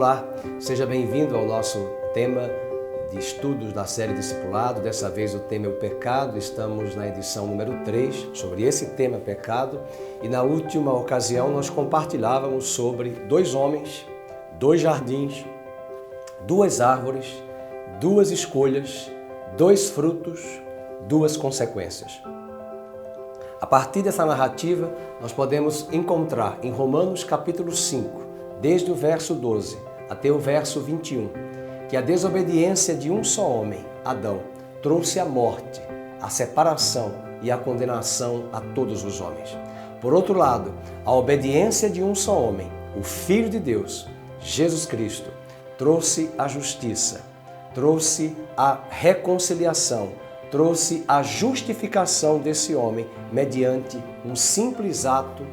Olá, seja bem-vindo ao nosso tema de estudos da série Discipulado. Dessa vez o tema é o pecado, estamos na edição número 3 sobre esse tema pecado e na última ocasião nós compartilhávamos sobre 2 homens, 2 jardins, 2 árvores, 2 escolhas, 2 frutos, 2 consequências. A partir dessa narrativa nós podemos encontrar em Romanos capítulo 5, desde o verso 12 até o verso 21, que a desobediência de um só homem, Adão, trouxe a morte, a separação e a condenação a todos os homens. Por outro lado, a obediência de um só homem, o Filho de Deus, Jesus Cristo, trouxe a justiça, trouxe a reconciliação, trouxe a justificação desse homem mediante um simples ato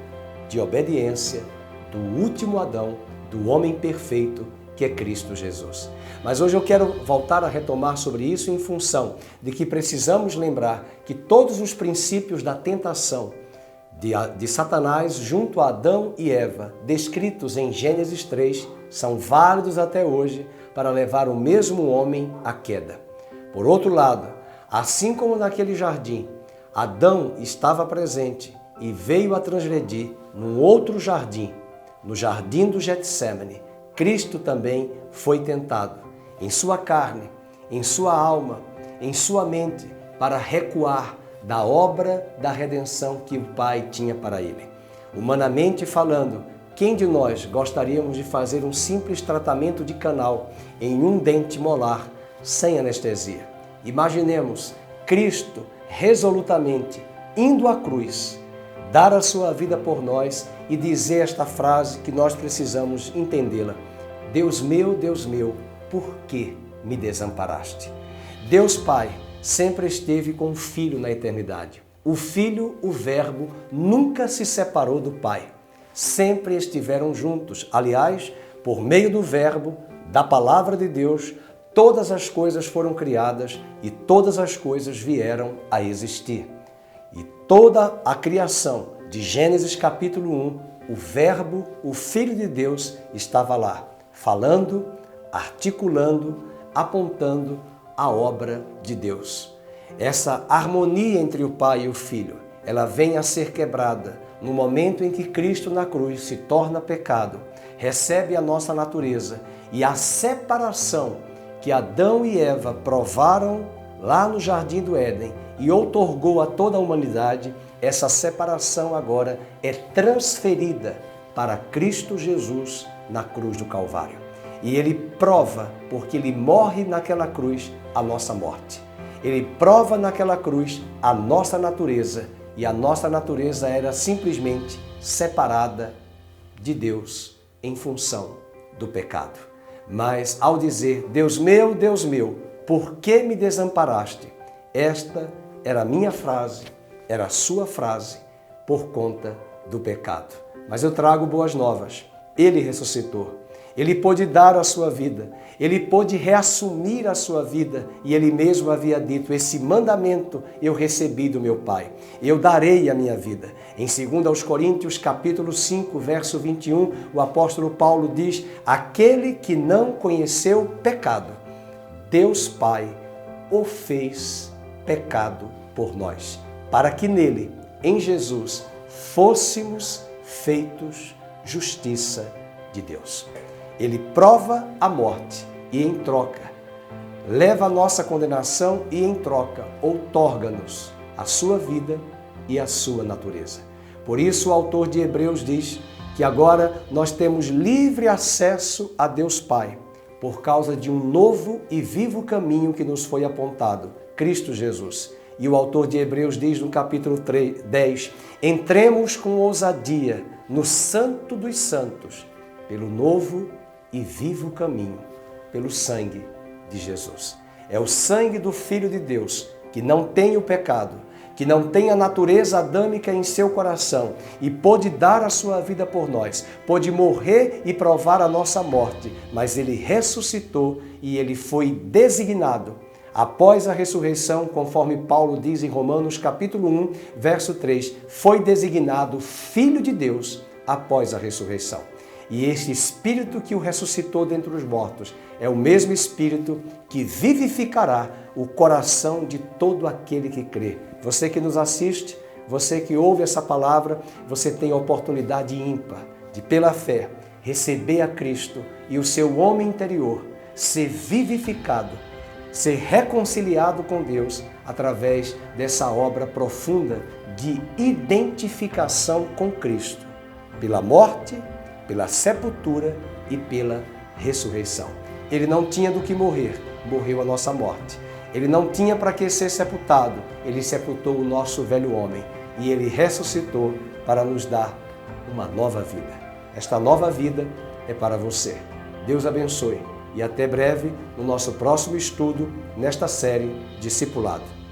de obediência do último Adão, do homem perfeito, que é Cristo Jesus. Mas hoje eu quero voltar a retomar sobre isso em função de que precisamos lembrar que todos os princípios da tentação de Satanás junto a Adão e Eva, descritos em Gênesis 3, são válidos até hoje para levar o mesmo homem à queda. Por outro lado, assim como naquele jardim, Adão estava presente e veio a transgredir num outro jardim, no jardim do Getsemane, Cristo também foi tentado em sua carne, em sua alma, em sua mente, para recuar da obra da redenção que o Pai tinha para ele. Humanamente falando, quem de nós gostaríamos de fazer um simples tratamento de canal em um dente molar sem anestesia? Imaginemos Cristo resolutamente indo à cruz, dar a sua vida por nós e dizer esta frase que nós precisamos entendê-la. Deus meu, por que me desamparaste? Deus Pai sempre esteve com o Filho na eternidade. O Filho, o Verbo, nunca se separou do Pai. Sempre estiveram juntos. Aliás, por meio do Verbo, da Palavra de Deus, todas as coisas foram criadas e todas as coisas vieram a existir. E toda a criação de Gênesis capítulo 1, o Verbo, o Filho de Deus, estava lá, falando, articulando, apontando a obra de Deus. Essa harmonia entre o Pai e o Filho, ela vem a ser quebrada no momento em que Cristo na cruz se torna pecado, recebe a nossa natureza e a separação que Adão e Eva provaram lá no Jardim do Éden e outorgou a toda a humanidade, essa separação agora é transferida para Cristo Jesus na cruz do Calvário. E ele prova, porque ele morre naquela cruz, a nossa morte. Ele prova naquela cruz a nossa natureza, e a nossa natureza era simplesmente separada de Deus em função do pecado. Mas ao dizer, Deus meu, por que me desamparaste? Esta era a minha frase, era a sua frase, por conta do pecado. Mas eu trago boas novas. Ele ressuscitou. Ele pôde dar a sua vida. Ele pôde reassumir a sua vida. E ele mesmo havia dito, esse mandamento eu recebi do meu Pai. Eu darei a minha vida. Em 2 Coríntios, capítulo 5, verso 21, o apóstolo Paulo diz, aquele que não conheceu pecado, Deus Pai o fez pecado por nós, para que nele, em Jesus, fôssemos feitos justiça de Deus. Ele prova a morte e em troca leva a nossa condenação e em troca outorga-nos a sua vida e a sua natureza. Por isso o autor de Hebreus diz que agora nós temos livre acesso a Deus Pai por causa de um novo e vivo caminho que nos foi apontado, Cristo Jesus. E o autor de Hebreus diz no capítulo 10, entremos com ousadia no Santo dos Santos, pelo novo e vivo caminho, pelo sangue de Jesus. É o sangue do Filho de Deus, que não tem o pecado, que não tem a natureza adâmica em seu coração e pôde dar a sua vida por nós, pôde morrer e provar a nossa morte, mas ele ressuscitou e ele foi designado após a ressurreição, conforme Paulo diz em Romanos capítulo 1, verso 3, foi designado Filho de Deus após a ressurreição. E este Espírito que o ressuscitou dentre os mortos é o mesmo Espírito que vivificará o coração de todo aquele que crê. Você que nos assiste, você que ouve essa palavra, você tem a oportunidade ímpar de, pela fé, receber a Cristo e o seu homem interior ser vivificado, ser reconciliado com Deus através dessa obra profunda de identificação com Cristo, pela morte, pela sepultura e pela ressurreição. Ele não tinha do que morrer, morreu a nossa morte. Ele não tinha para que ser sepultado, ele sepultou o nosso velho homem e ele ressuscitou para nos dar uma nova vida. Esta nova vida é para você. Deus abençoe e até breve no nosso próximo estudo nesta série Discipulado.